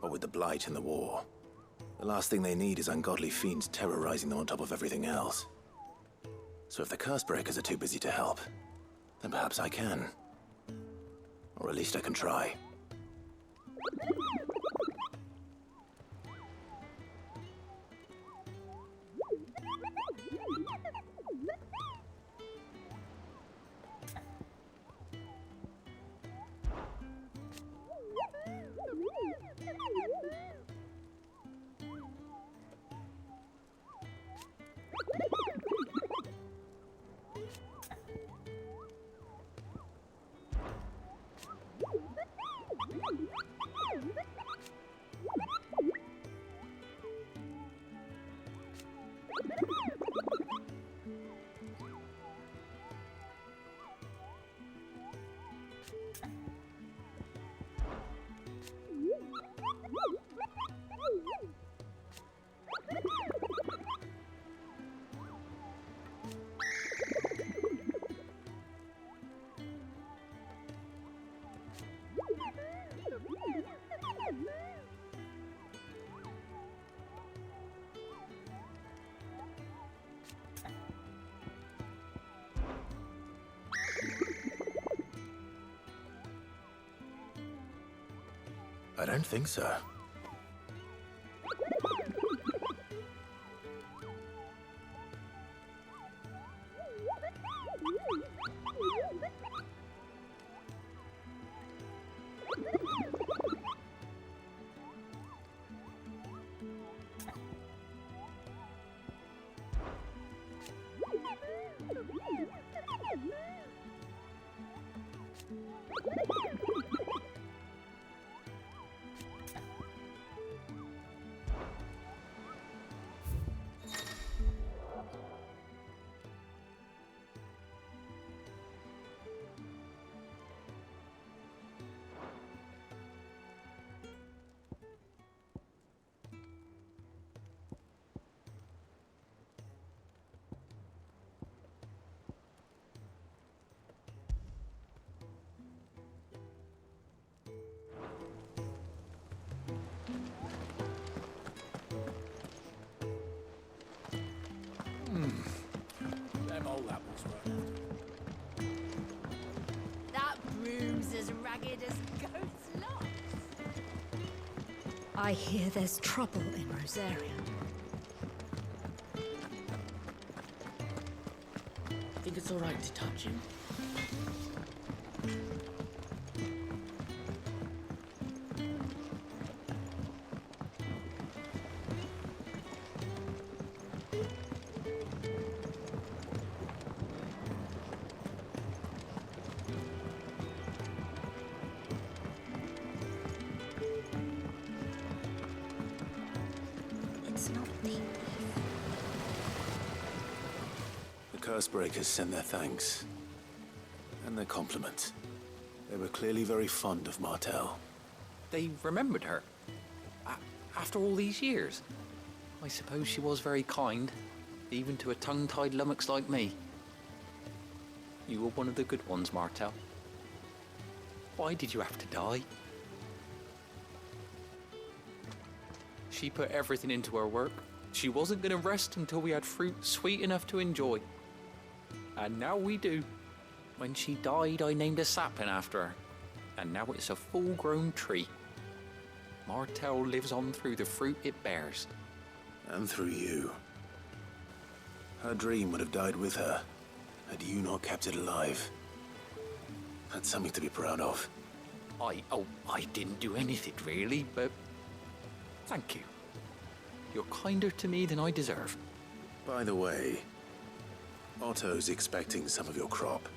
What with the Blight and the war. The last thing they need is ungodly fiends terrorizing them on top of everything else. So if the Cursebreakers are too busy to help, then perhaps I can. Or at least I can try. I don't think so. Them old apples were. That broom's as ragged as goat's locks. I hear there's trouble in Rosaria. Think it's all right to touch him? It's not the The Cursebreakers send their thanks. And their compliments. They were clearly very fond of Martel. They remembered her. After all these years. I suppose she was very kind, even to a tongue-tied lummox like me. You were one of the good ones, Martel. Why did you have to die? She put everything into her work. She wasn't going to rest until we had fruit sweet enough to enjoy. And now we do. When she died, I named a sapling after her. And now it's a full-grown tree. Martel lives on through the fruit it bears. And through you. Her dream would have died with her, had you not kept it alive. That's something to be proud of. I didn't do anything really, but thank you. You're kinder to me than I deserve. By the way, Otto's expecting some of your crop.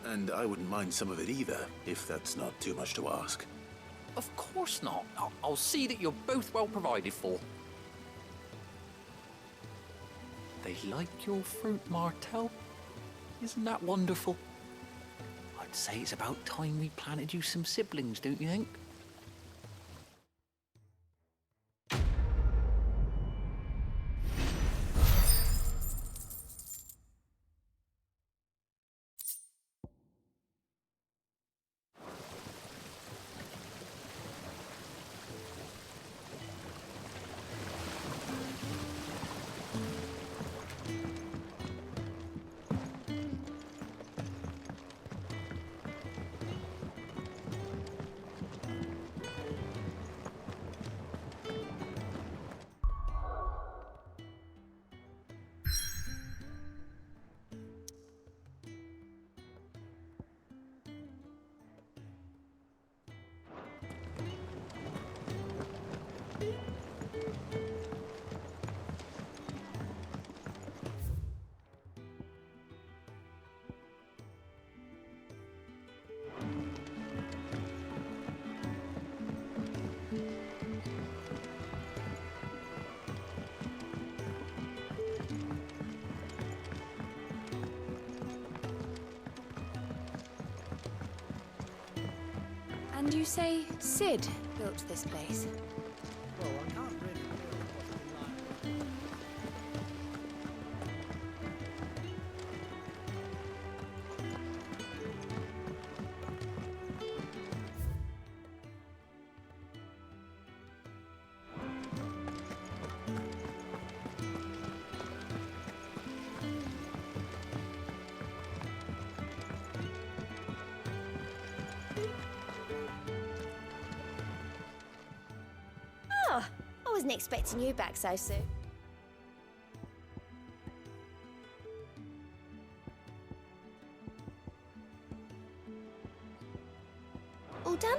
And I wouldn't mind some of it either, if that's not too much to ask. Of course not. I'll see that you're both well provided for. They like your fruit, Martel. Isn't that wonderful? I'd say it's about time we planted you some siblings, don't you think? And you say Sid built this place? Well, I can't really feel what's been like. Oh, I wasn't expecting you back so soon. All done?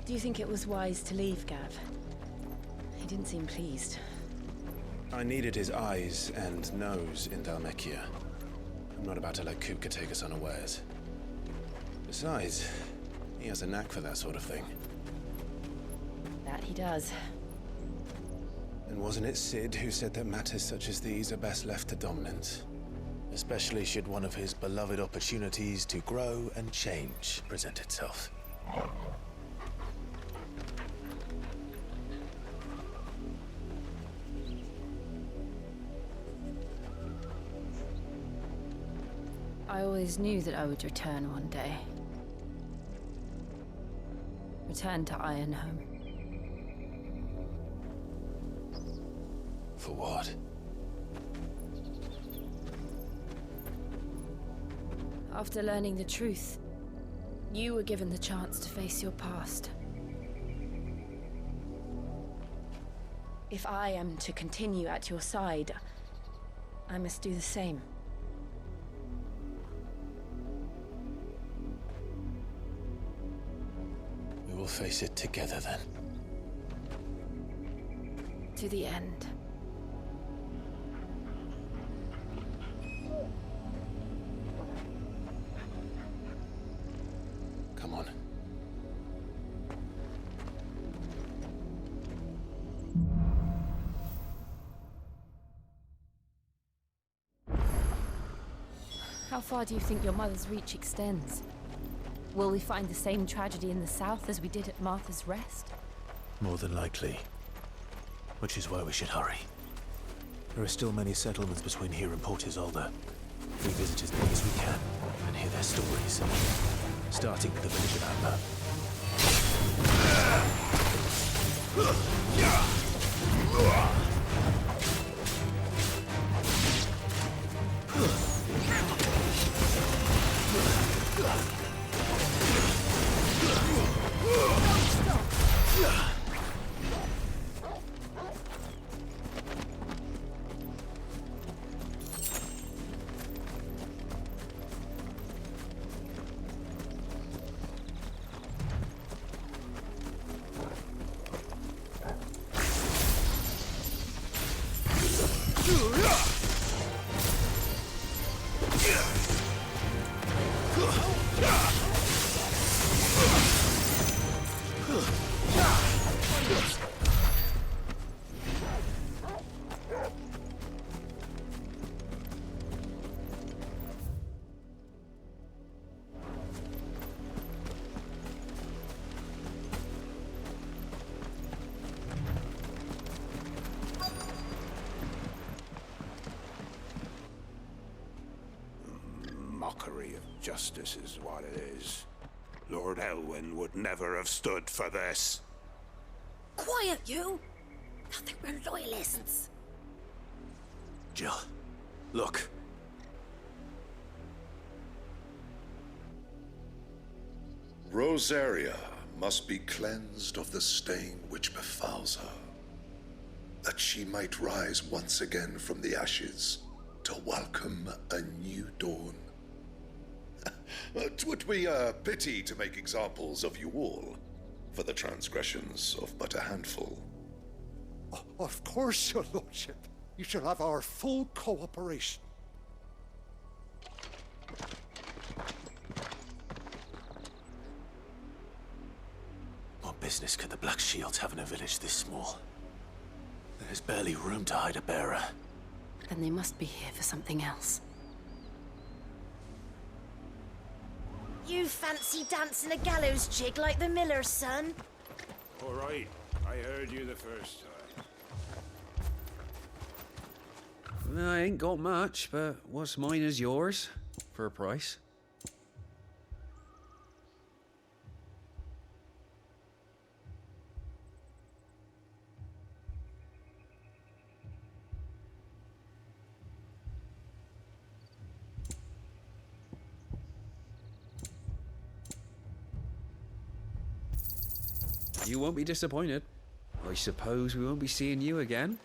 Do you think it was wise to leave, Gav? He didn't seem pleased. I needed his eyes and nose in Dhalmekia. I'm not about to let Kupka take us unawares. Besides, he has a knack for that sort of thing. That he does. And wasn't it Sid who said that matters such as these are best left to dominance? Especially should one of his beloved opportunities to grow and change present itself. I always knew that I would return one day. Return to Ironhome. For what? After learning the truth, you were given the chance to face your past. If I am to continue at your side, I must do the same. We will face it together then. To the end. Come on. How far do you think your mother's reach extends? Will we find the same tragedy in the south as we did at Martha's Rest? More than likely. Which is why we should hurry. There are still many settlements between here and Port Isolde. We visit as many as we can and hear their stories. Starting with the village of Amber. mockery of justice is what it is. Lord Elwyn would never have stood for this. Quiet, you! Thought they were loyalists. Jill, look. Rosaria must be cleansed of the stain which befouls her, that she might rise once again from the ashes to welcome a new dawn. 'Twould be a pity to make examples of you all, for the transgressions of but a handful. Of course, your lordship. You shall have our full cooperation. What business could the Black Shields have in a village this small? There's barely room to hide a bearer. Then they must be here for something else. You fancy dancing a gallows jig like the miller's son? All right, I heard you the first time. I ain't got much, but what's mine is yours, for a price. You won't be disappointed. I suppose we won't be seeing you again.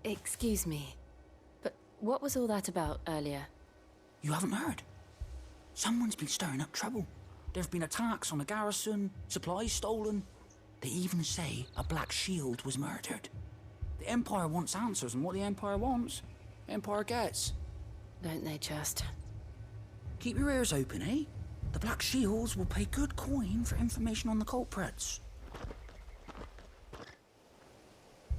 Excuse me, but what was all that about earlier? You haven't heard? Someone's been stirring up trouble. There have been attacks on the garrison, supplies stolen. They even say a Black Shield was murdered. The Empire wants answers, and what the Empire wants, Empire gets. Don't they just? Keep your ears open, eh? The Black Shields will pay good coin for information on the culprits.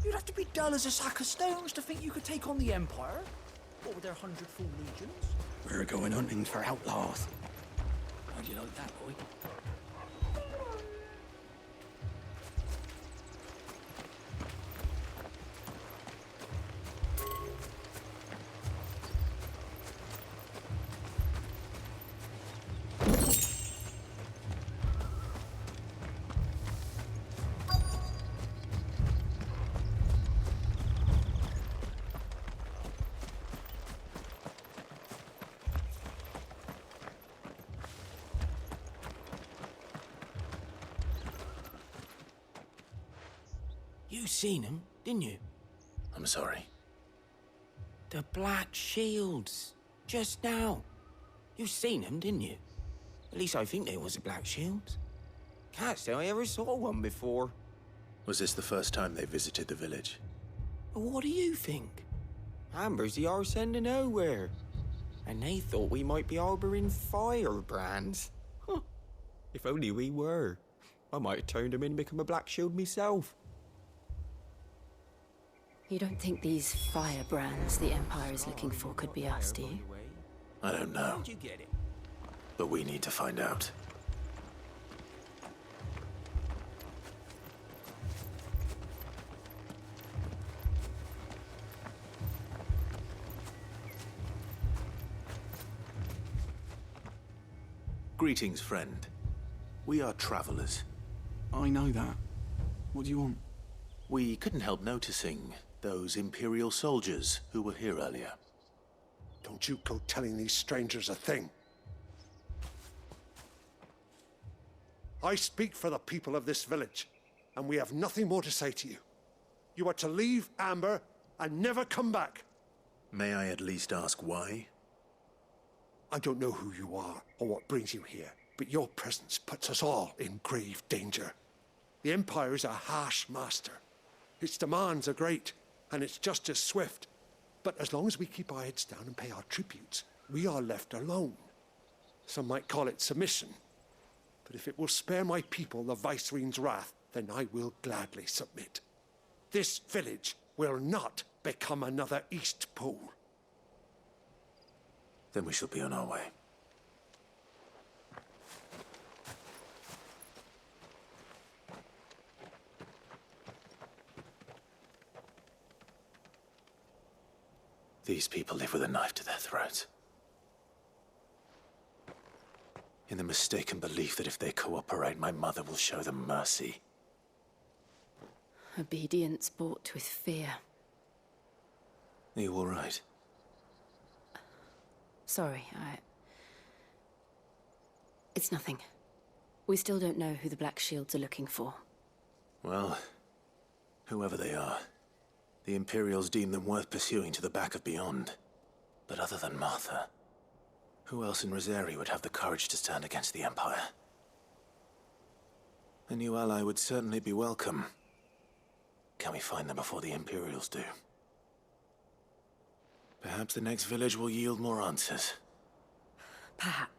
You'd have to be dull as a sack of stones to think you could take on the Empire. What with their 100 full legions? We're going hunting for outlaws. How'd you like that, boy? You seen him, didn't you? I'm sorry. The Black Shields. Just now. You seen them, didn't you? At least I think they was the Black Shields. Can't say I ever saw one before. Was this the first time they visited the village? But what do you think? Amber's the arse end of nowhere. And they thought we might be harbouring firebrands. Huh. If only we were. I might have turned them in and become a Black Shield myself. You don't think these firebrands the Empire is looking for could be us, do you? I don't know. But we need to find out. Greetings, friend. We are travelers. I know that. What do you want? We couldn't help noticing those Imperial soldiers who were here earlier. Don't you go telling these strangers a thing. I speak for the people of this village, and we have nothing more to say to you. You are to leave Amber and never come back. May I at least ask why? I don't know who you are or what brings you here, but your presence puts us all in grave danger. The Empire is a harsh master. Its demands are great, and its justice swift. But as long as we keep our heads down and pay our tributes, we are left alone. Some might call it submission. But if it will spare my people the Viceroy's wrath, then I will gladly submit. This village will not become another Eastpool. Then we shall be on our way. These people live with a knife to their throats. In the mistaken belief that if they cooperate, my mother will show them mercy. Obedience bought with fear. Are you all right? Sorry, It's nothing. We still don't know who the Black Shields are looking for. Well, whoever they are, the Imperials deem them worth pursuing to the back of beyond. But other than Martha, who else in Rosari would have the courage to stand against the Empire? A new ally would certainly be welcome. Can we find them before the Imperials do? Perhaps the next village will yield more answers. Perhaps.